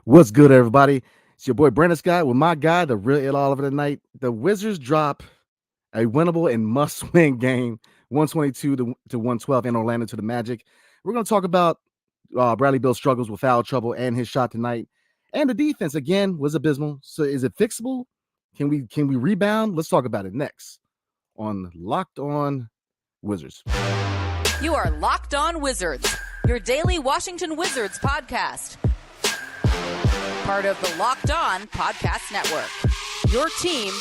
What's good, everybody? It's your boy Brandon Scott with my guy, the real It Oliver tonight. The Wizards drop a winnable and must-win game, 122 to 112 in Orlando to the Magic. We're going to talk about Bradley Beal's struggles with foul trouble and his shot tonight. And the defense, again, was abysmal. So is it fixable? Can we rebound? Let's talk about it next on Locked On Wizards. You are Locked On Wizards, your daily Washington Wizards podcast. Part of the Locked On Podcast Network. Your team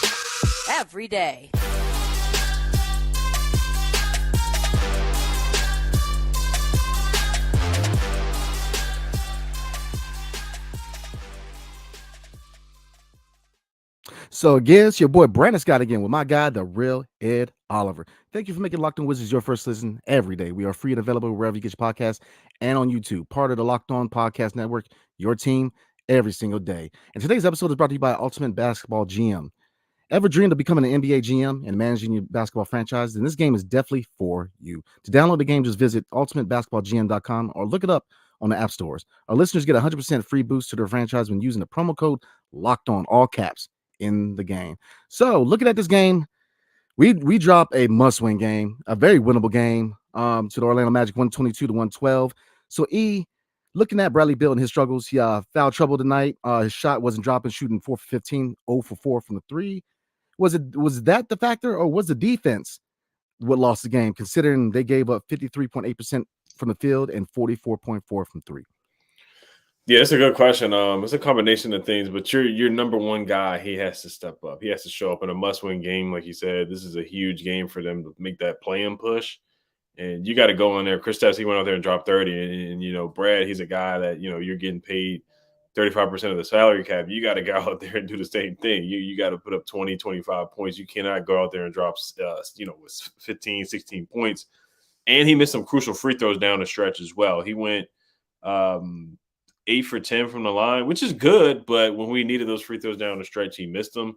every day. So again, it's your boy Brandon Scott again with my guy, the real Ed Oliver. Thank you for making Locked On Wizards your first listen every day. We are free and available wherever you get your podcasts and on YouTube. Part of the Locked On Podcast Network, your team every single day. And today's episode is brought to you by Ultimate Basketball GM. Ever dreamed of becoming an NBA GM and managing your basketball franchise? Then this game is definitely for you. To download the game, just visit ultimatebasketballgm.com or look it up on the app stores. Our listeners get 100% free boost to their franchise when using the promo code Locked On, all caps, in the game. So looking at this game, we drop a must-win game, a very winnable game to the Orlando Magic, 122 to 112. So looking at Bradley Beal and his struggles, he foul trouble tonight. His shot wasn't dropping, shooting 4 for 15, 0 for 4 from the three. Was that the factor, or was the defense what lost the game, considering they gave up 53.8% from the field and 44.4 from three? Yeah, it's a good question. It's a combination of things, but your number one guy, he has to step up. He has to show up in a must-win game, like you said. This is a huge game for them to make that play-in push, and you got to go in there. Kristaps, he went out there and dropped 30, and Brad, he's a guy that you're getting paid 35% of the salary cap. You got to go out there and do the same thing. You got to put up 20, 25 points. You cannot go out there and drop, with 15, 16 points. And he missed some crucial free throws down the stretch as well. He went 8 for 10 from the line, which is good, but when we needed those free throws down the stretch, he missed them.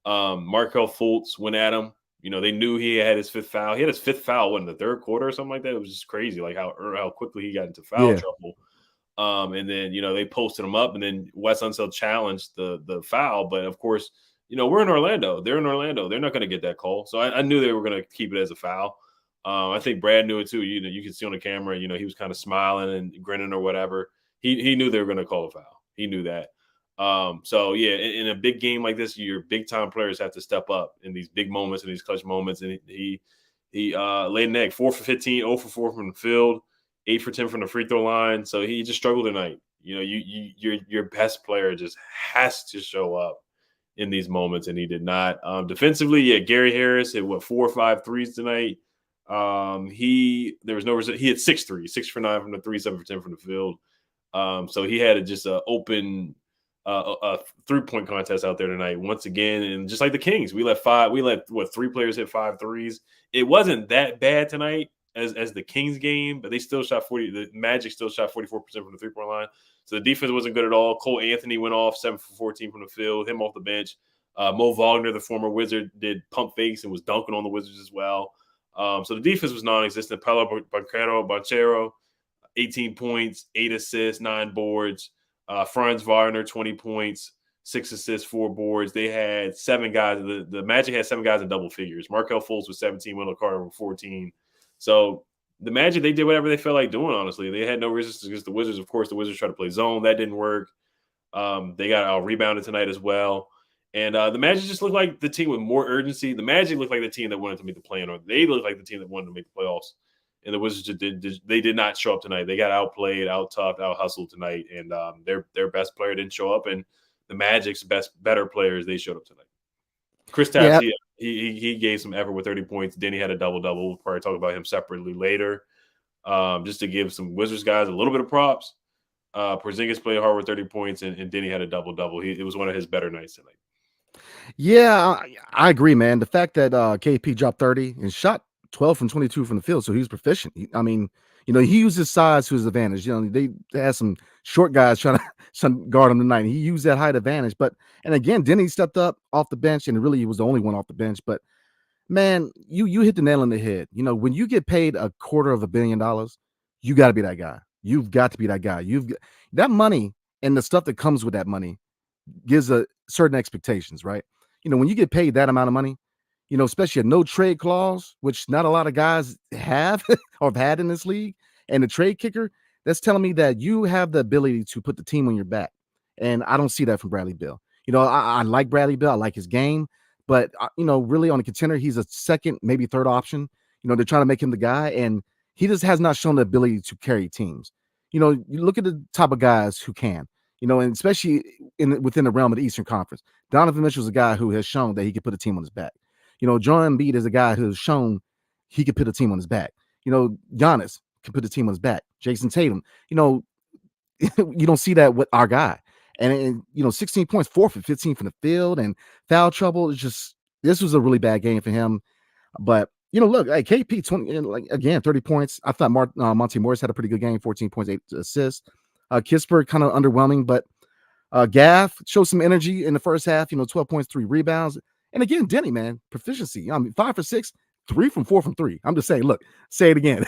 Markelle Fultz went at him. They knew he had his fifth foul. He had his fifth foul in the third quarter or something like that. It was just crazy, like how quickly he got into foul trouble. And then, they posted him up, and then Wes Unseld challenged the foul. But, of course, we're in Orlando. They're in Orlando. They're not going to get that call. So I knew they were going to keep it as a foul. I think Brad knew it too. You can see on the camera, he was kind of smiling and grinning or whatever. He knew they were going to call a foul. He knew that. So, yeah, in a big game like this, your big-time players have to step up in these big moments, in these clutch moments. And he laid an egg, 4 for 15, 0 for 4 from the field, 8 for 10 from the free throw line. So he just struggled tonight. Your best player just has to show up in these moments, and he did not. Defensively, Gary Harris hit 4 or 5 threes tonight. There was no result. He had 6 threes, 6 for 9 from the three, 7 for 10 from the field. So he had just an open a 3-point contest out there tonight once again. And just like the Kings, we let 3 players hit 5 threes. It wasn't that bad tonight as the Kings game, but they still shot 40. The Magic still shot 44% from the 3-point line. So the defense wasn't good at all. Cole Anthony went off 7 for 14 from the field, him off the bench. Mo Wagner, the former Wizard, did pump fakes and was dunking on the Wizards as well. So the defense was non-existent. Paolo Banchero, 18 points, 8 assists, 9 boards. Franz Wagner, 20 points, 6 assists, 4 boards. They had 7 guys. The Magic had 7 guys in double figures. Markelle Fultz was 17, Wendell Carter was 14. So the Magic, they did whatever they felt like doing, honestly. They had no resistance against the Wizards. Of course, the Wizards tried to play zone. That didn't work. They got rebounded tonight as well. And the Magic just looked like the team with more urgency. The Magic looked like the team that wanted to make the play-in, or they looked like the team that wanted to make the playoffs. And the Wizards did not show up tonight. They got outplayed, out-toughed, out-hustled tonight. And their best player didn't show up. And the Magic's better players, they showed up tonight. Kristaps, he gave some effort with 30 points. Denny had a double-double. We'll probably talk about him separately later. Just to give some Wizards guys a little bit of props. Porzingis played hard with 30 points, and Denny had a double-double. It was one of his better nights tonight. Yeah, I agree, man. The fact that KP dropped 30 and shot 12 from 22 from the field, so he was proficient. He used his size to his advantage. They had some short guys trying to guard him tonight. He used that height advantage. And again, Denny stepped up off the bench, and really he was the only one off the bench. But man, you hit the nail on the head. When you get paid $250 million, you got to be that guy. You've got to be that guy. That money and the stuff that comes with that money gives a certain expectations, right? When you get paid that amount of money, especially a no trade clause, which not a lot of guys have or have had in this league, and the trade kicker, that's telling me that you have the ability to put the team on your back. And I don't see that from Bradley Beal. I like Bradley Beal. I like his game, but really on a contender, he's a second, maybe third option. They're trying to make him the guy, and he just has not shown the ability to carry teams. You look at the type of guys who can, and especially within the realm of the Eastern Conference. Donovan Mitchell is a guy who has shown that he can put a team on his back. Joel Embiid is a guy who has shown he could put a team on his back. Giannis can put a team on his back. Jason Tatum, you don't see that with our guy. And 16 points, 4 for 15 from the field, and foul trouble. This was a really bad game for him. But look, hey, KP 20, 30 points. I thought Monte Morris had a pretty good game, 14 points, 8 assists. Kispert kind of underwhelming, but Gaff showed some energy in the first half. 12 points, 3 rebounds, and again, Denny, man, proficiency. 5 for 6, 3 from 4 from 3. I'm just saying, look, say it again,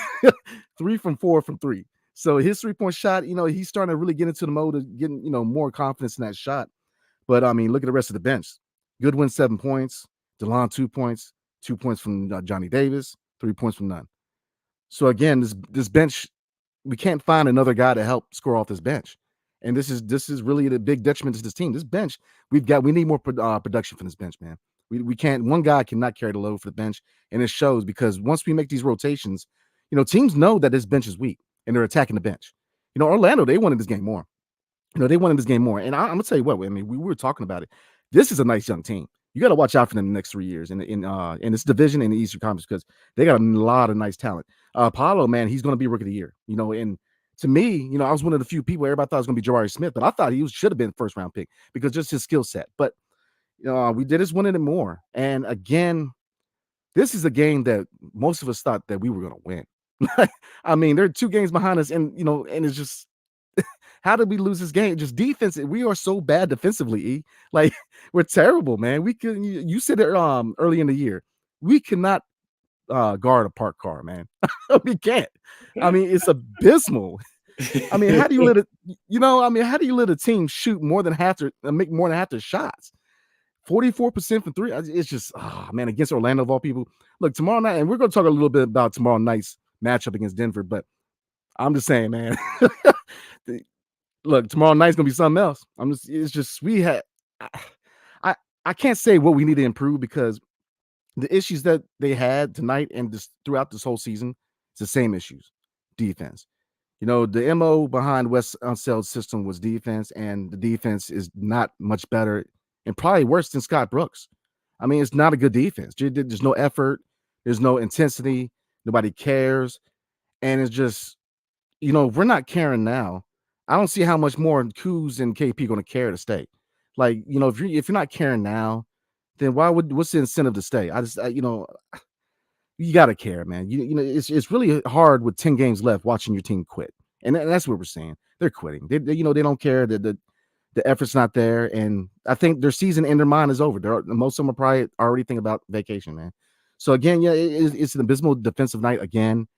3 from 4 from 3. So his 3-point shot, he's starting to really get into the mode of getting, more confidence in that shot. But look at the rest of the bench. Goodwin 7 points, DeLon 2 points, 2 points from Johnny Davis, 3 points from none. So again, this bench, we can't find another guy to help score off this bench, and this is really the big detriment to this team. This bench, we need more production from this bench, man. We can't. One guy cannot carry the load for the bench, and it shows because once we make these rotations, teams know that this bench is weak. And they're attacking the bench. Orlando, they wanted this game more. They wanted this game more. And I'm gonna tell you what, I mean, we were talking about it. This is a nice young team. You got to watch out for them in the next 3 years in this division in the Eastern Conference because they got a lot of nice talent. Paolo, man, he's going to be Rookie of the Year. And to me, I was one of the few people everybody thought it was going to be Jabari Smith, but I thought he should have been first round pick because just his skill set. But we did just wanted it more. And again, this is a game that most of us thought that we were going to win. I mean, they're 2 games behind us, and and it's just how did we lose this game? Just defense. We are so bad defensively. E. Like we're terrible, man. We can. You said it early in the year. We cannot guard a parked car, man. We can't. I mean, it's abysmal. I mean, how do you let it? How do you let a team shoot more than half make more than half their shots? 44% from 3. It's just, man, against Orlando of all people. Look, tomorrow night, and we're going to talk a little bit about tomorrow night's matchup against Denver, but I'm just saying, man. Look, tomorrow night's going to be something else. I can't say what we need to improve because the issues that they had tonight and just throughout this whole season, it's the same issues. Defense. The MO behind Wes Unseld's system was defense, and the defense is not much better and probably worse than Scott Brooks. I mean, it's not a good defense. There's no effort. There's no intensity. Nobody cares. And it's just, we're not caring now. I don't see how much more Kuz and KP going to care to stay. Like, if you're not caring now, then what's the incentive to stay? You got to care, man. It's really hard with 10 games left watching your team quit. And that's what we're saying. They're quitting. They don't care that the effort's not there. And I think their season in their mind is over. Most of them are probably already thinking about vacation, man. So again, it's an abysmal defensive night again.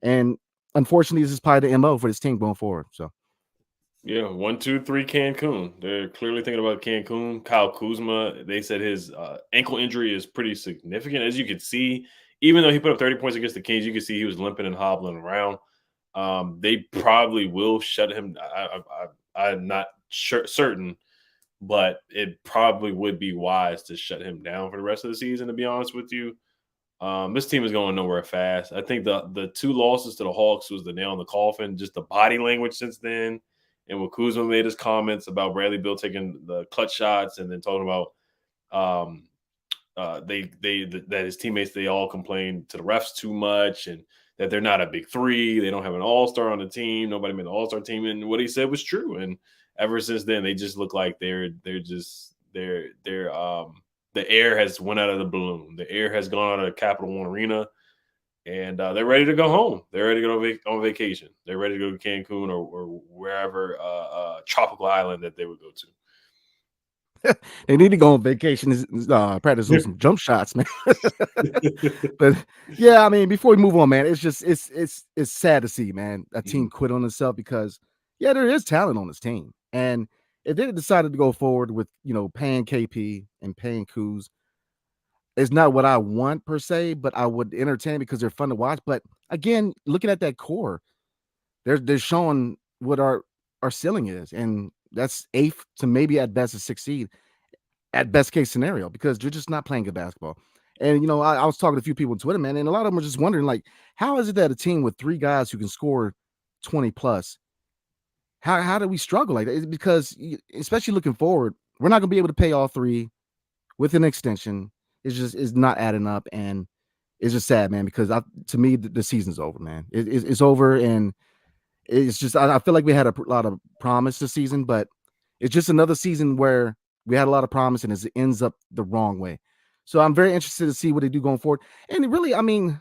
And unfortunately, this is probably the MO for this team going forward. So yeah, 1, 2, 3 Cancun. They're clearly thinking about Cancun. Kyle Kuzma, they said his ankle injury is pretty significant. As you can see, even though he put up 30 points against the Kings, you can see he was limping and hobbling around. They probably will shut him. I'm not certain, but it probably would be wise to shut him down for the rest of the season, to be honest with you. This team is going nowhere fast. I think the 2 losses to the Hawks was the nail in the coffin, just the body language since then. And when Kuzma made his comments about Bradley Beal taking the clutch shots and then talking about that his teammates, they all complained to the refs too much and that they're not a big 3. They don't have an all-star on the team. Nobody made an all-star team. And what he said was true. And ever since then, they just look like the air has went out of the balloon. The air has gone out of Capital One Arena, and they're ready to go home. They're ready to go on vacation. They're ready to go to Cancun or wherever tropical island that they would go to. They need to go on vacation, practice some jump shots, man. But yeah, I mean, before we move on, man, it's sad to see, man, a team quit on itself because there is talent on this team. And if they decided to go forward with, paying KP and paying Kuz, it's not what I want per se, but I would entertain because they're fun to watch. But again, looking at that core, they're showing what our ceiling is, and that's eighth to maybe at best a sixth seed at best case scenario because you're just not playing good basketball. And I was talking to a few people on Twitter, man, and a lot of them were just wondering, like, how is it that a team with three guys who can score 20 plus, how do we struggle like that? It's because especially looking forward, we're not gonna be able to pay all three with an extension. It's just is not adding up, and it's just sad, man. Because to me, the season's over, man. It's over, and it's just I feel like we had a lot of promise this season, but it's just another season where we had a lot of promise and it ends up the wrong way. So I'm very interested to see what they do going forward. And really, I mean,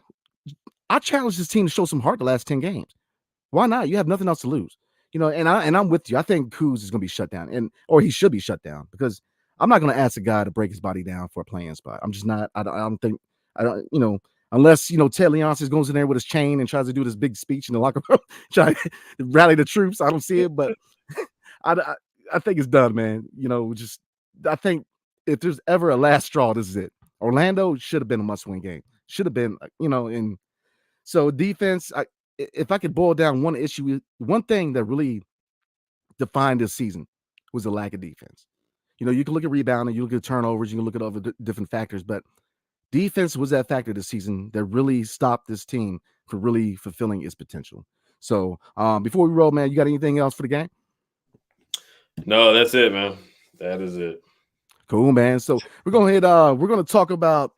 I challenge this team to show some heart the last 10 games. Why not? You have nothing else to lose. And I'm with you. I think Kuz is going to be shut down, or he should be shut down because I'm not going to ask a guy to break his body down for a playing spot. I'm just not. I don't think. I don't. Unless Ted Leonsis goes in there with his chain and tries to do this big speech in the locker room, try to rally the troops. I don't see it, but I think it's done, man. I think if there's ever a last straw, this is it. Orlando should have been a must-win game. Should have been, and so defense. If I could boil down one thing that really defined this season was the lack of defense. You can look at rebounding, you look at turnovers, you can look at other different factors, but defense was that factor this season that really stopped this team from really fulfilling its potential. So before we roll, man, you got anything else for the game? No, that's it, man. That is it. Cool, man. So we're going to talk about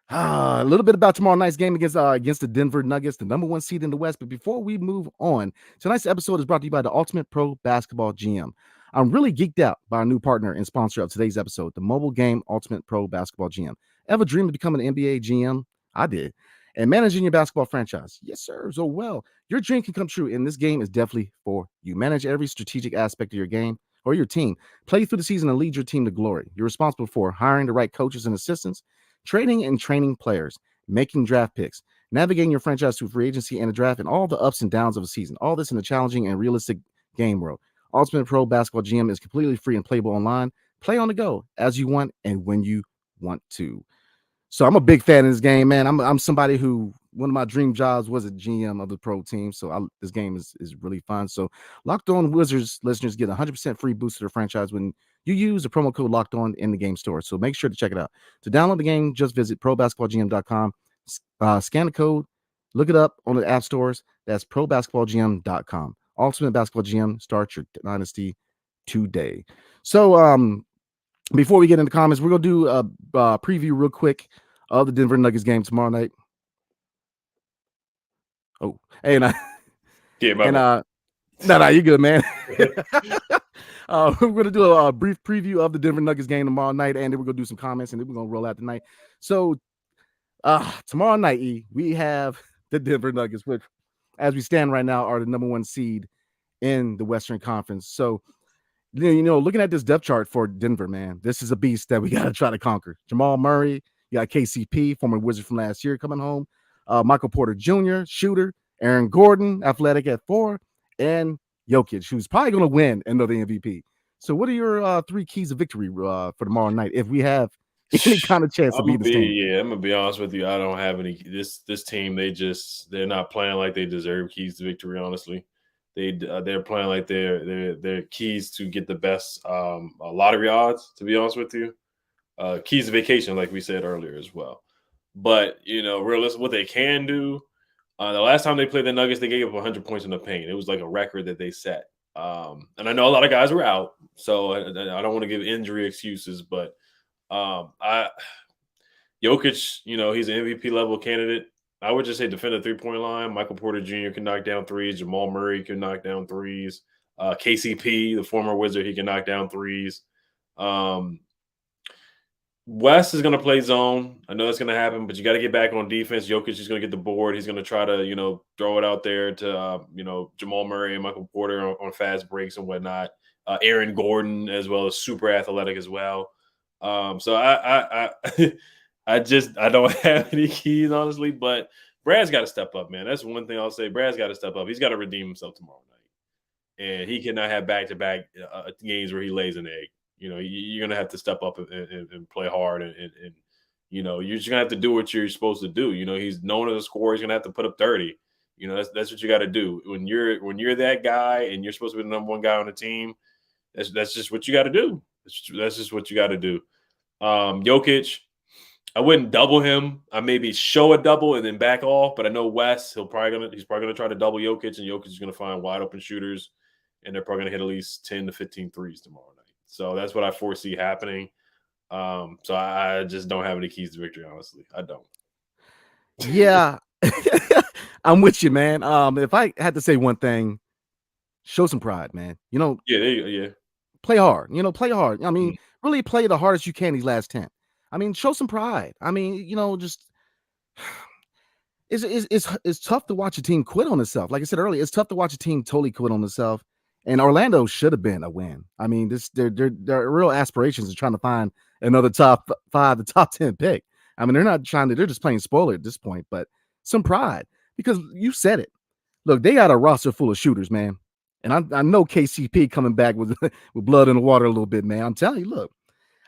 a little bit about tomorrow night's game against the Denver Nuggets, the number one seed in the West. But before we move on, tonight's episode is brought to you by the Ultimate Pro Basketball GM. I'm really geeked out by our new partner and sponsor of today's episode, the mobile game Ultimate Pro Basketball GM. Ever dreamed of becoming an NBA GM? I did. And managing your basketball franchise? Yes, sir. So, well, your dream can come true, and this game is definitely for you. Manage every strategic aspect of your game or your team. Play through the season and lead your team to glory. You're responsible for hiring the right coaches and assistants, trading and training players, making draft picks, navigating your franchise through free agency and the draft, and all the ups and downs of a season. All this in a challenging and realistic game world. Ultimate Pro Basketball GM is completely free and playable online. Play on the go as you want and when you want to. So I'm a big fan of this game, man. I'm somebody who one of my dream jobs was a GM of the pro team. So this game is really fun. So Locked On Wizards listeners get 100% free boost to their franchise when you use the promo code Locked On in the game store. So make sure to check it out. To download the game, just visit probasketballgm.com, scan the code, look it up on the app stores. That's probasketballgm.com. Ultimate Basketball GM, start your dynasty today. So before we get into comments, we're gonna do a preview real quick of the Denver Nuggets game tomorrow night. Oh, hey, and no, you're good, man. We're gonna do a brief preview of the Denver Nuggets game tomorrow night, and then we're gonna do some comments, and then we're gonna roll out tonight. So tomorrow night, we have the Denver Nuggets, which, as we stand right now, are the number one seed in the Western Conference. So, looking at this depth chart for Denver, man, this is a beast that we got to try to conquer. Jamal Murray, you got KCP, former Wizard from last year, coming home. Michael Porter Jr., shooter. Aaron Gordon, athletic at 4. And Jokic, who's probably going to win another MVP. So what are your 3 keys of victory for tomorrow night if we have any kind of chance to beat this team? Yeah, I'm going to be honest with you. I don't have any. This team, they're not playing like they deserve keys to victory, honestly. They're playing like they're keys to get the best lottery odds, to be honest with you. Keys to vacation, like we said earlier as well. But, realistically, what they can do, the last time they played the Nuggets, they gave up 100 points in the paint. It was like a record that they set. And I know a lot of guys were out, so I don't want to give injury excuses, but Jokic, he's an MVP level candidate. I would just say defend the 3-point line. Michael Porter Jr. can knock down threes. Jamal Murray can knock down threes. KCP, the former Wizard, he can knock down threes. West is going to play zone. I know that's going to happen, but you got to get back on defense. Jokic is going to get the board. He's going to try to, throw it out there to, Jamal Murray and Michael Porter on fast breaks and whatnot. Aaron Gordon as well as super athletic as well. So I don't have any keys, honestly, but Brad's got to step up, man. That's one thing I'll say. Brad's got to step up. He's got to redeem himself tomorrow night. and he cannot have back-to-back games where he lays an egg. You're going to have to step up and play hard, and you're just going to have to do what you're supposed to do. He's known as a scorer. He's going to have to put up 30. That's what you got to do when you're that guy and you're supposed to be the number one guy on the team. That's just what you got to do. That's just what you got to do. Jokic, I wouldn't double him. I maybe show a double and then back off. But I know Wes, he's probably gonna try to double Jokic, and Jokic is gonna find wide open shooters, and they're probably gonna hit at least 10 to 15 threes tomorrow night. So that's what I foresee happening. So I just don't have any keys to victory, honestly. I don't. Yeah. I'm with you, man. If I had to say one thing, show some pride, man. Yeah, there you go. Yeah. Play hard. Play hard. I mean, really play the hardest you can these last 10. I mean, show some pride. I mean, just it's tough to watch a team quit on itself. Like I said earlier, it's tough to watch a team totally quit on itself. And Orlando should have been a win. I mean, their real aspirations of trying to find another top 5, the top 10 pick. I mean, they're just playing spoiler at this point, but some pride because you said it. Look, they got a roster full of shooters, man. And I know KCP coming back with blood in the water a little bit, man. I'm telling you, look,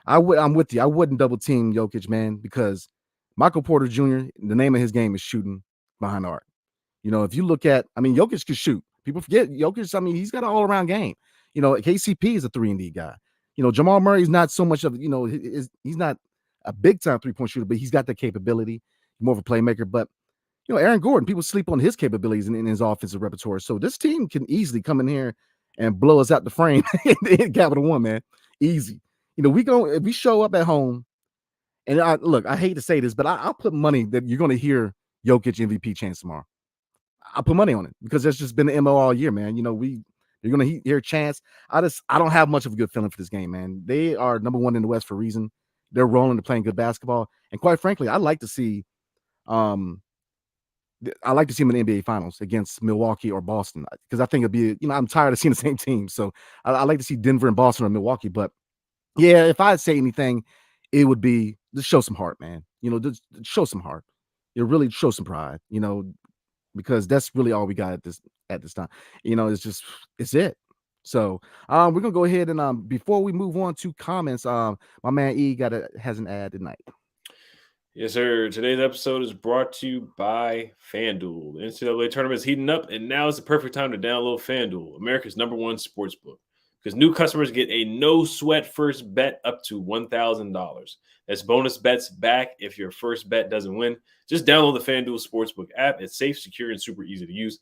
I'm with you. I wouldn't double team Jokic, man, because Michael Porter Jr., the name of his game is shooting behind the arc. If you look at, I mean, Jokic can shoot. People forget Jokic. I mean, he's got an all-around game. KCP is a 3-and-D guy. Jamal Murray's not so much of, he's not a big-time three-point shooter, but he's got the capability, more of a playmaker. But, Aaron Gordon, people sleep on his capabilities in his offensive repertoire. So this team can easily come in here and blow us out the frame in Capital One, man. Easy. If we show up at home, and I hate to say this, but I'll put money that you're going to hear Jokic MVP chance tomorrow. I'll put money on it because that's just been the MO all year, man. You're going to hear chance. I don't have much of a good feeling for this game, man. They are number one in the West for a reason. They're rolling. They're playing good basketball. And quite frankly, I'd like to see them in the NBA Finals against Milwaukee or Boston because I think it'd be, I'm tired of seeing the same team. So I like to see Denver and Boston or Milwaukee. But yeah, if I'd say anything, it would be just show some heart, man. Just show some heart. Really show some pride, because that's really all we got at this time. It's it. So we're gonna go ahead and before we move on to comments, my man E has an ad tonight. Yes, sir. Today's episode is brought to you by FanDuel. The NCAA tournament is heating up, and now is the perfect time to download FanDuel, America's #1 sportsbook, because new customers get a no-sweat first bet up to $1,000. That's bonus bets back if your first bet doesn't win. Just download the FanDuel Sportsbook app. It's safe, secure, and super easy to use.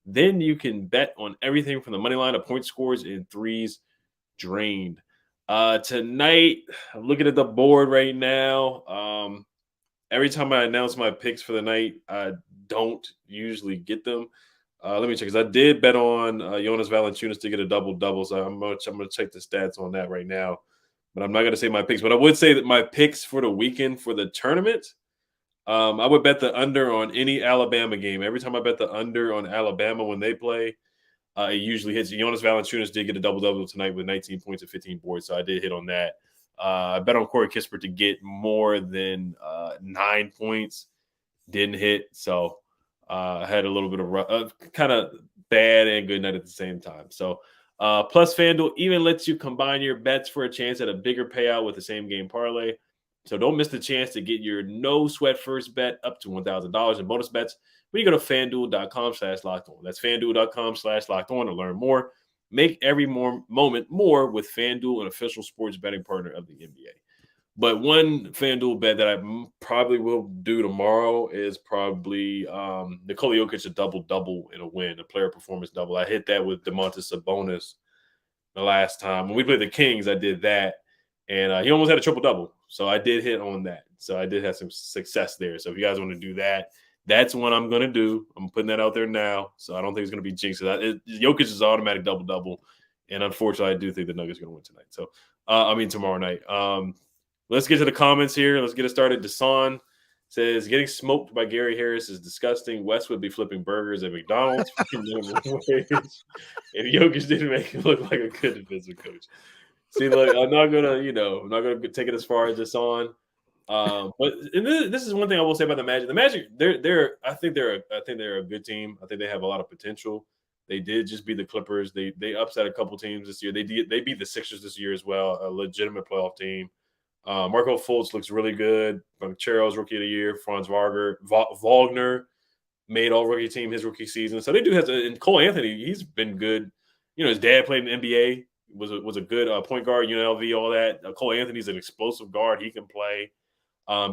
Then you can bet on everything from the money line to point scores and threes drained. Tonight, I'm looking at the board right now. Every time I announce my picks for the night, I don't usually get them. Let me check, because I did bet on Jonas Valanciunas to get a double-double, so I'm going to check the stats on that right now. But I'm not going to say my picks. But I would say that my picks for the weekend for the tournament, I would bet the under on any Alabama game. Every time I bet the under on Alabama when they play, it usually hits. Jonas Valanciunas did get a double-double tonight with 19 points and 15 boards, so I did hit on that. I bet on Corey Kispert to get more than 9 points. Didn't hit, so I had a little bit of kind of bad and good night at the same time. So plus FanDuel even lets you combine your bets for a chance at a bigger payout with the same game parlay. So don't miss the chance to get your no-sweat first bet up to $1,000 in bonus bets when you go to FanDuel.com/lockedon. That's FanDuel.com/lockedon to learn more. Make every moment more with FanDuel, an official sports betting partner of the NBA. But one FanDuel bet that I probably will do tomorrow is probably Nikola Jokic a double-double in a win, a player performance double. I hit that with Domantas Sabonis the last time. When we played the Kings, I did that, and he almost had a triple-double. So I did hit on that. So I did have some success there. So if you guys want to do that, that's what I'm going to do. I'm putting that out there now. So I don't think it's going to be jinxed. Jokic is automatic double-double. And unfortunately, I do think the Nuggets are going to win tonight. So, tomorrow night. Let's get to the comments here. Let's get it started. Desan says, getting smoked by Gary Harris is disgusting. West would be flipping burgers at McDonald's. If Jokic didn't make it look like a good defensive coach. See, look, I'm not gonna take it as far as Desan. But this is one thing I will say about the Magic. The Magic, I think they're a good team. I think they have a lot of potential. They did just beat the Clippers. They upset a couple teams this year. They beat the Sixers this year as well, a legitimate playoff team. Marco Fultz looks really good. Banchero's rookie of the year. Franz Wagner made all rookie team his rookie season. So they do have to. And Cole Anthony, he's been good. His dad played in the NBA. Was a good point guard, UNLV, all that. Cole Anthony's an explosive guard. He can play.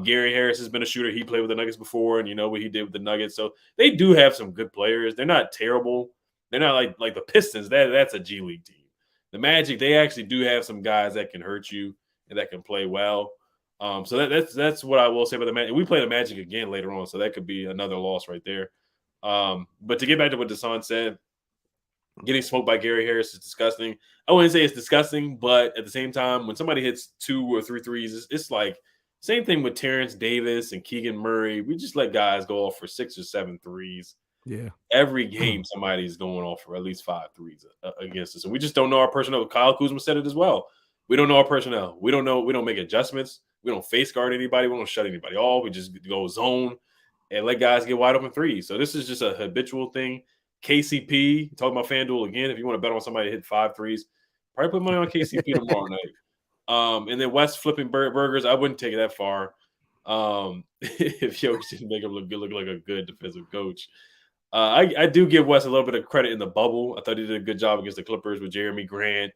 Gary Harris has been a shooter. He played with the Nuggets before, and you know what he did with the Nuggets. So they do have some good players. They're not terrible. They're not like the Pistons. That's a G League team. The Magic, they actually do have some guys that can hurt you and that can play well. So that's what I will say about the Magic. We play the Magic again later on, so that could be another loss right there. But to get back to what Deshaun said, getting smoked by Gary Harris is disgusting. I wouldn't say it's disgusting, but at the same time, when somebody hits 2 or 3 threes, it's like same thing with Terrence Davis and Keegan Murray. We just let guys go off for 6 or 7 threes. Yeah. Every game, somebody's going off for at least 5 threes against us. And we just don't know our personnel. Kyle Kuzma said it as well. We don't know our personnel. We don't know. We don't make adjustments. We don't face guard anybody. We don't shut anybody off. We just go zone and let guys get wide open threes. So this is just a habitual thing. KCP, talking about FanDuel again. If you want to bet on somebody to hit 5 threes, probably put money on KCP tomorrow night. And then West flipping burgers, I wouldn't take it that far. If Jokic didn't make him look like a good defensive coach. I do give West a little bit of credit in the bubble. I thought he did a good job against the Clippers with Jeremy Grant.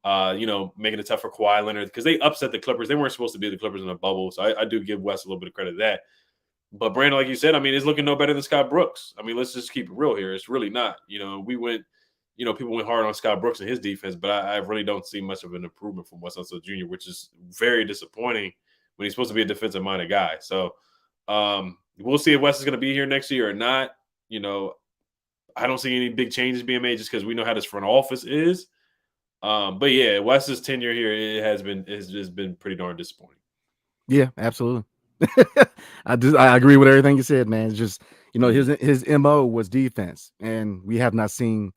Making it tough for Kawhi Leonard because they upset the Clippers. They weren't supposed to be the Clippers in the bubble. So I do give West a little bit of credit to that. But Brandon, like you said, it's looking no better than Scott Brooks. Let's just keep it real here. It's really not. People went hard on Scott Brooks and his defense, but I really don't see much of an improvement from Wes Unseld Jr., which is very disappointing when he's supposed to be a defensive-minded guy. So we'll see if Wes is going to be here next year or not. I don't see any big changes being made just because we know how this front office is. But yeah, Wes's tenure here has been pretty darn disappointing. Yeah, absolutely. I agree with everything you said, man. It's just his MO was defense, and we have not seen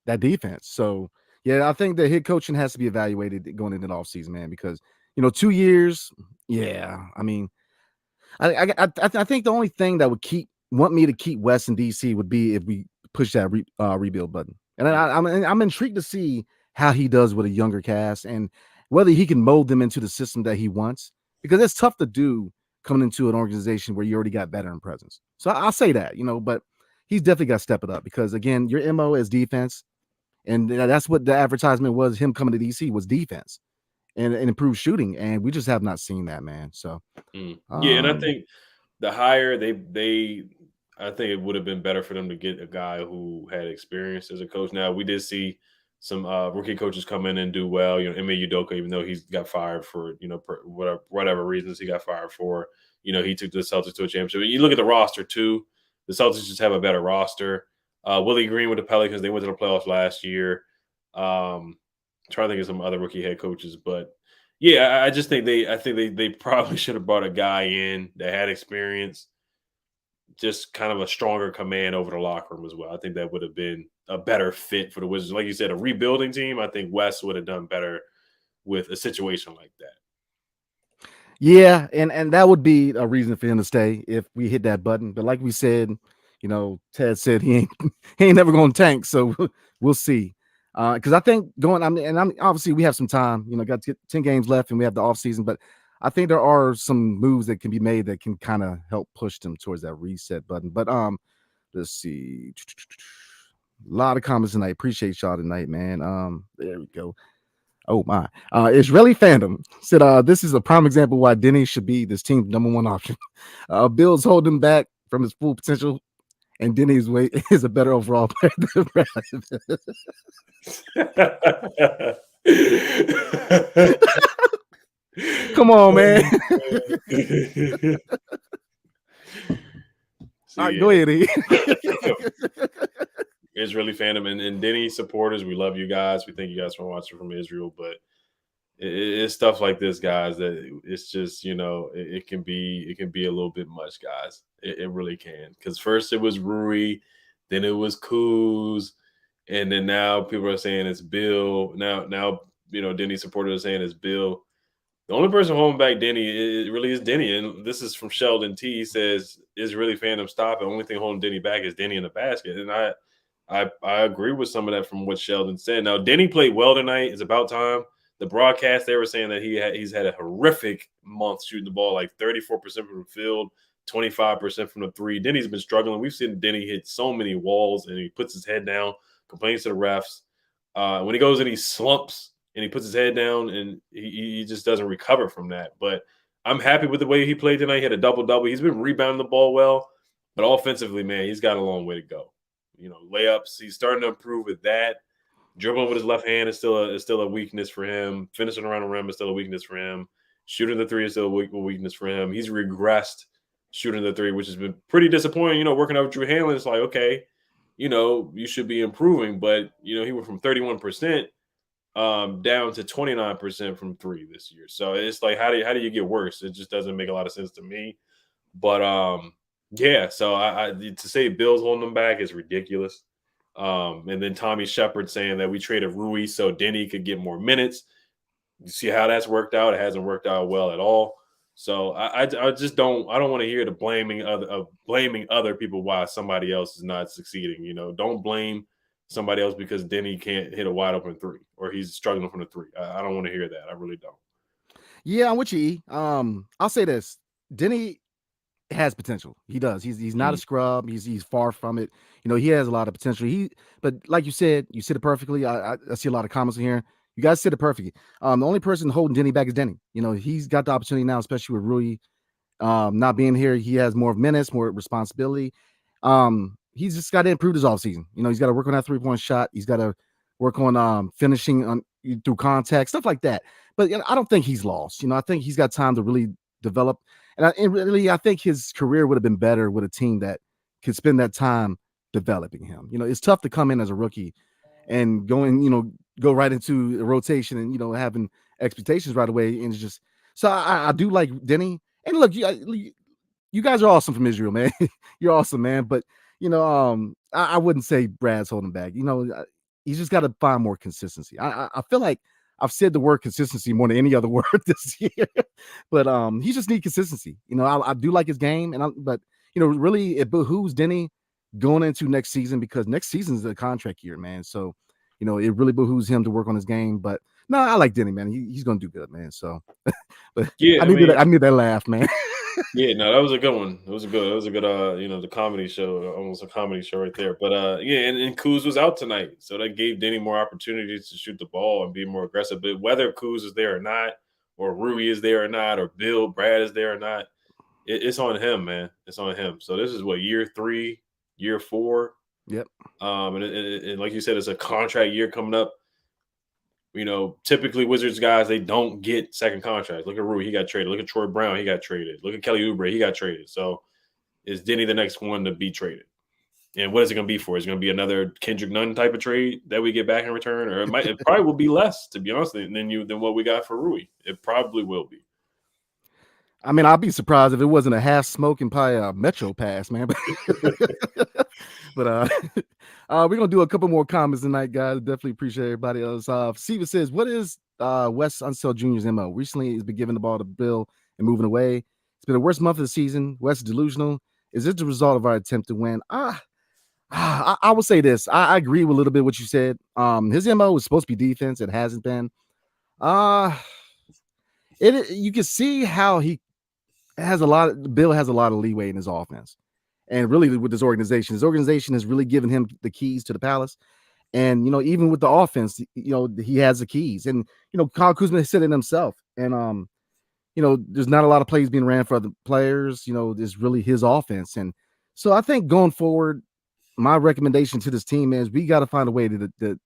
that defense. So yeah, I think the head coaching has to be evaluated going into the offseason, man, because 2 years. Yeah, I think the only thing that would want me to keep West in DC would be if we push that rebuild button. And I'm intrigued to see how he does with a younger cast and whether he can mold them into the system that he wants, because it's tough to do coming into an organization where you already got veteran presence. So I'll say that, but he's definitely got to step it up because, again, your MO is defense. And that's what the advertisement was, him coming to DC was defense and improved shooting. And we just have not seen that, man. So, yeah, and I think the hire, I think it would have been better for them to get a guy who had experience as a coach. Now, we did see some rookie coaches come in and do well. Ime Udoka, even though he's got fired for, whatever reasons he got fired for, he took the Celtics to a championship. You look at the roster, too. The Celtics just have a better roster. Willie Green with the Pelicans, they went to the playoffs last year. Trying to think of some other rookie head coaches. But, yeah, I think they probably should have brought a guy in that had experience, just kind of a stronger command over the locker room as well. I think that would have been a better fit for the Wizards. Like you said, a rebuilding team, I think West would have done better with a situation like that. Yeah, and that would be a reason for him to stay if we hit that button. But like we said, Ted said he ain't never going to tank, so we'll see. Because I think obviously we have some time. Got to get 10 games left, and we have the offseason, but I think there are some moves that can be made that can kind of help push them towards that reset button. But let's see. A lot of comments tonight. Appreciate y'all tonight, man. There we go. Oh my. Israeli fandom said this is a prime example why Denny should be this team's number 1 option. Bill's holding him back from his full potential, and Denny's way is a better overall player than Brad. Come on, man. All right, go ahead. Israeli fandom and Denny supporters, we love you guys. We thank you guys for watching from Israel, but it's stuff like this, guys, that it's just, it can be a little bit much, guys. It really can. Because first it was Rui, then it was Kuz, and then now people are saying it's Bill. Now Denny supporters are saying it's Bill. The only person holding back Denny, it really is Denny. And this is from Sheldon T. He says, Israeli fandom stop. The only thing holding Denny back is Denny in the basket. And I I agree with some of that from what Sheldon said. Now, Denny played well tonight. It's about time. The broadcast, they were saying that he's had a horrific month shooting the ball, like 34% from the field, 25% from the three. Denny's been struggling. We've seen Denny hit so many walls, and he puts his head down, complains to the refs. When he goes and he slumps and he puts his head down, and he just doesn't recover from that. But I'm happy with the way he played tonight. He had a double-double. He's been rebounding the ball well, but offensively, man, he's got a long way to go. Layups, he's starting to improve with that. Dribbling with his left hand is still a weakness for him. Finishing around the rim is still a weakness for him. Shooting the three is still a weakness for him. He's regressed shooting the three, which has been pretty disappointing. Working out with Drew Hanlen, it's like, okay, you should be improving, but he went from 31% down to 29% from three this year. So it's like, how do you get worse? It just doesn't make a lot of sense to me. But yeah, so I to say Bill's holding them back is ridiculous. And then Tommy Shepard saying that we traded Rui so Denny could get more minutes. You see how that's worked out? It hasn't worked out well at all. So I just don't want to hear the blaming other people why somebody else is not succeeding. Don't blame somebody else because Denny can't hit a wide open three or he's struggling from the three. I don't want to hear that. I really don't. Yeah, I'm with you, E. I'll say this: Denny has potential. He does. He's not a scrub. He's far from it. He has a lot of potential. But like you said it perfectly. I see a lot of comments in here. You guys said it perfectly. The only person holding Denny back is Denny. He's got the opportunity now, especially with Rui not being here. He has more minutes, more responsibility. He's just got to improve his offseason. He's got to work on that 3-point shot. He's got to work on finishing on through contact, stuff like that. But I don't think he's lost. I think he's got time to really develop. And really, I think his career would have been better with a team that could spend that time developing him. It's tough to come in as a rookie and go right into a rotation and, having expectations right away. And it's just, so I do like Denny. And look, you guys are awesome from Israel, man. You're awesome, man. But, I wouldn't say Brad's holding back. He's just got to find more consistency. I feel like I've said the word consistency more than any other word this year, but he just needs consistency. I do like his game, but really it behooves Denny going into next season because next season is a contract year, man. So, it really behooves him to work on his game. But no, I like Denny, man. He's gonna do good, man. So, but yeah, I need that laugh, man. Yeah, no, that was a good one. It was a good, the comedy show, almost a comedy show right there. But yeah, and Kuz was out tonight, so that gave Denny more opportunities to shoot the ball and be more aggressive. But whether Kuz is there or not, or Rui is there or not, or Brad is there or not, it's on him, man. It's on him. So this is what, year 3, year 4. Yep. And like you said, it's a contract year coming up. Typically Wizards guys, they don't get second contracts. Look at Rui, he got traded. Look at Troy Brown, he got traded. Look at Kelly Oubre, he got traded. So is Denny the next one to be traded? And what is it going to be for? Is it going to be another Kendrick Nunn type of trade that we get back in return? Or it probably will be less, to be honest, than what we got for Rui. It probably will be. I mean, I'd be surprised if it wasn't a half smoke and probably a Metro pass, man. But we're gonna do a couple more comments tonight, guys. Definitely appreciate everybody else. Steven says, "What is Wes Unseld Jr.'s MO? Recently, he's been giving the ball to Bill and moving away. It's been the worst month of the season. Wes is delusional. Is this the result of our attempt to win? I will say this. I agree with a little bit what you said. His MO was supposed to be defense. It hasn't been. You can see how Bill has a lot of leeway in his offense. And really with his organization has really given him the keys to the palace. And, even with the offense, he has the keys. And, Kyle Kuzma said it himself. And, there's not a lot of plays being ran for other players. It's really his offense. And so I think going forward, my recommendation to this team is we got to find a way to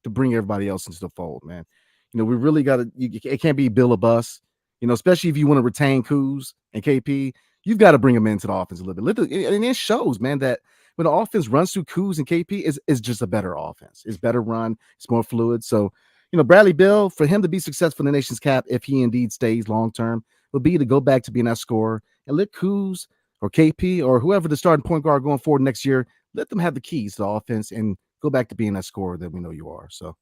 bring everybody else into the fold, man. We really got to, it can't be Bill or bust, especially if you want to retain Kuz and KP, you've got to bring them into the offense a little bit. And it shows, man, that when the offense runs through Kuz and KP, is just a better offense. It's better run. It's more fluid. So, Bradley Beal, for him to be successful in the nation's cap, if he indeed stays long-term, will be to go back to being that scorer and let Kuz or KP or whoever the starting point guard going forward next year, let them have the keys to the offense and go back to being that scorer that we know you are. So,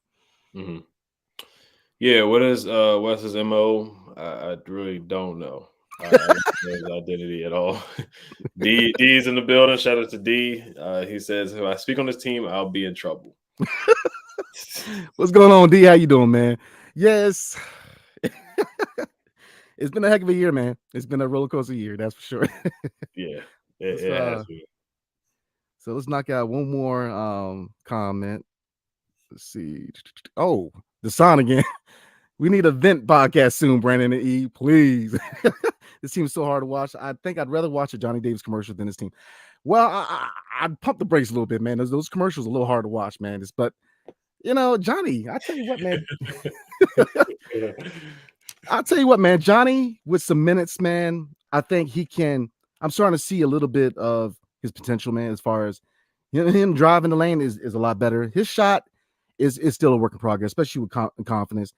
Yeah, what is Wes's MO? I really don't know. His identity at all. D's in the building. Shout out to D. He says, "If I speak on this team, I'll be in trouble." What's going on, D? How you doing, man? Yes. It's been a heck of a year, man. It's been a roller coaster year, that's for sure. Yeah, Let's, it has been. so let's knock out one more comment. Let's see. Oh, the sign again. We need a vent podcast soon, Brandon and E, please. This team's so hard to watch. I think I'd rather watch a Johnny Davis commercial than this team. Well, I'd pump the brakes a little bit, man. Those commercials are a little hard to watch, man. But Johnny, I tell you what, man. I'll tell you what, man. Johnny, with some minutes, man, I think he can. I'm starting to see a little bit of his potential, man, as far as him driving the lane is a lot better. His shot is still a work in progress, especially with confidence.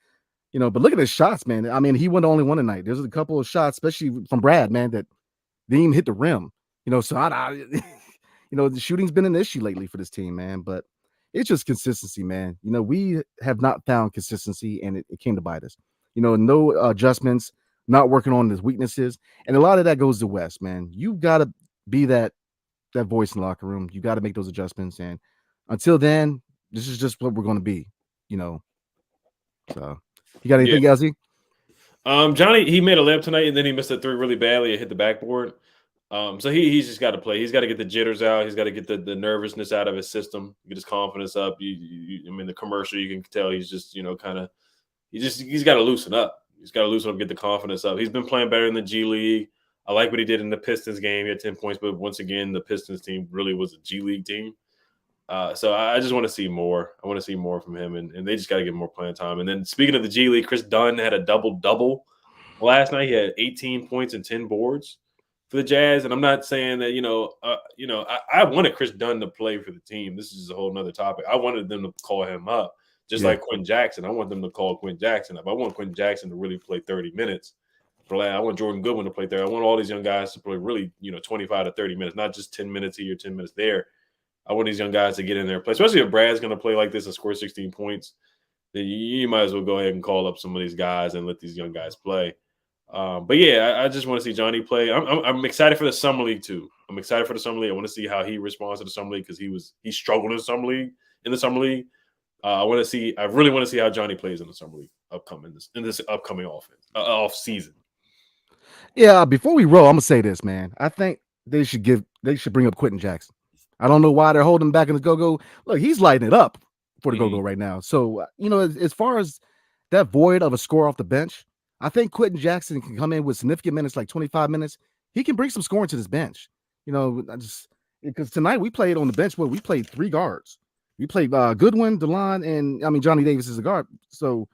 But look at his shots, man. I mean, he went only one tonight. There's a couple of shots, especially from Brad, man, that didn't even hit the rim. So the shooting's been an issue lately for this team, man. But it's just consistency, man. We have not found consistency, and it came to bite us. No adjustments, not working on his weaknesses, and a lot of that goes to West, man. You got to be that voice in the locker room. You got to make those adjustments, and until then, this is just what we're going to be. So. You got anything, Gazzy? Johnny, he made a layup tonight, and then he missed a three really badly. It hit the backboard. So he's just got to play. He's got to get the jitters out. He's got to get the nervousness out of his system, get his confidence up. I mean, the commercial, you can tell he's just he's got to loosen up. He's got to loosen up, get the confidence up. He's been playing better in the G League. I like what he did in the Pistons game. He had 10 points, but once again, the Pistons team really was a G League team. So I just want to see more. I want to see more from him, and they just got to get more playing time. And then speaking of the G League, Chris Dunn had a double-double last night. He had 18 points and 10 boards for the Jazz. And I'm not saying that, I wanted Chris Dunn to play for the team. This is a whole nother topic. I wanted them to call him up, just like Quentin Jackson. I want them to call Quentin Jackson up. I want Quentin Jackson to really play 30 minutes. I want Jordan Goodwin to play there. I want all these young guys to play really, 25 to 30 minutes, not just 10 minutes here, 10 minutes there. I want these young guys to get in there and play, especially if Brad's going to play like this and score 16 points. Then you might as well go ahead and call up some of these guys and let these young guys play. But yeah, I just want to see Johnny play. I'm excited for the summer league too. I'm excited for the summer league. I want to see how he responds to the summer league because he struggled in the summer league. I really want to see how Johnny plays in the summer league in this upcoming off season. Yeah, before we roll, I'm gonna say this, man. I think they should bring up Quentin Jackson. I don't know why they're holding him back in the go-go. Look, he's lighting it up for the go-go right now. So, as far as that void of a score off the bench, I think Quentin Jackson can come in with significant minutes, like 25 minutes. He can bring some scoring to this bench. Because tonight we played on the bench. We played three guards. We played Goodwin, DeLon, and Johnny Davis is a guard. So,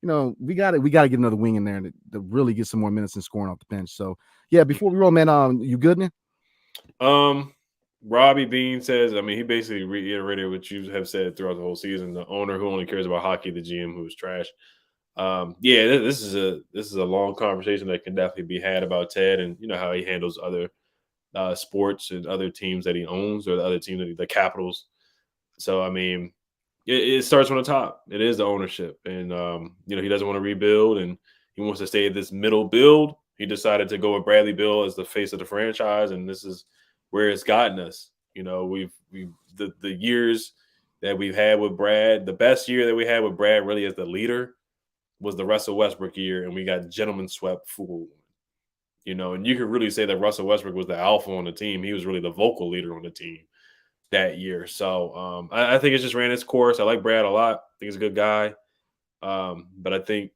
we got to get another wing in there to really get some more minutes and scoring off the bench. So, yeah, before we roll, man, you good, man? Robbie Bean says, he basically reiterated what you have said throughout the whole season. The owner who only cares about hockey, the GM who is trash. This is a long conversation that can definitely be had about Ted and how he handles other sports and other teams that he owns or the other teams, the Capitals. So it starts from the top. It is the ownership, and he doesn't want to rebuild and he wants to stay at this middle build. He decided to go with Bradley Beal as the face of the franchise, and this is where it's gotten us. The years that we've had with Brad, the best year that we had with Brad really as the leader was the Russell Westbrook year, and we got gentlemen swept 4-1. And you could really say that Russell Westbrook was the alpha on the team. He was really the vocal leader on the team that year. So I think it just ran its course. I like Brad a lot. I think he's a good guy. But I think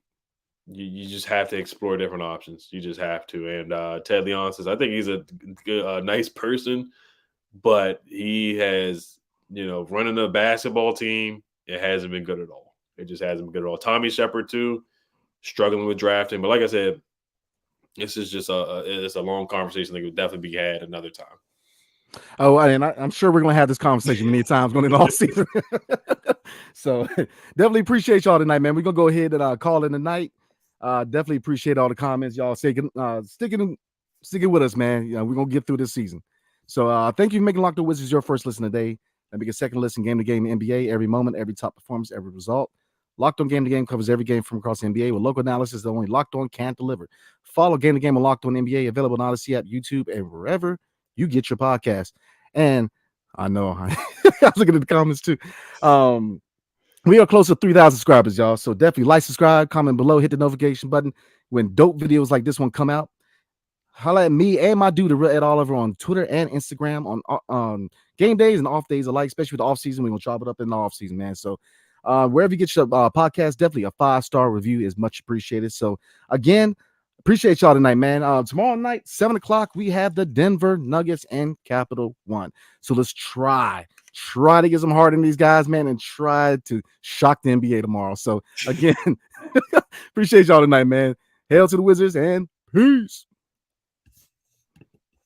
you just have to explore different options. You just have to. And Ted Leon says, I think he's a nice person, but he has, running a basketball team, it hasn't been good at all. It just hasn't been good at all. Tommy Shepard, too, struggling with drafting. But like I said, this is just it's a long conversation that could definitely be had another time. Oh, and I'm sure we're going to have this conversation many times going into all season. So definitely appreciate y'all tonight, man. We're going to go ahead and call it a night. Definitely appreciate all the comments y'all sticking with us, man. We're gonna get through this season. So thank you for making Locked On Wizards your first listen today. And make a second listen game to game in the NBA every moment, every top performance, every result. Locked On Game to Game covers every game from across the NBA with local analysis that only Locked On can deliver. Follow Game to Game on Locked On NBA, available on Odyssey app, YouTube, and wherever you get your podcast. And I know I was looking at the comments too. We are close to 3,000 subscribers, y'all. So definitely like, subscribe, comment below, hit the notification button when dope videos like this one come out. Holla at me and my dude, the Real Ed Oliver, on Twitter and Instagram on game days and off days alike, especially with the off season. We're gonna chop it up in the off season, man. So wherever you get your podcast, definitely a 5-star review is much appreciated. So again, appreciate y'all tonight, man. Tomorrow night, 7 o'clock, we have the Denver Nuggets and Capital One. So let's try to get some heart in these guys, man, and try to shock the NBA tomorrow. So again, appreciate y'all tonight, man. Hail to the Wizards and peace.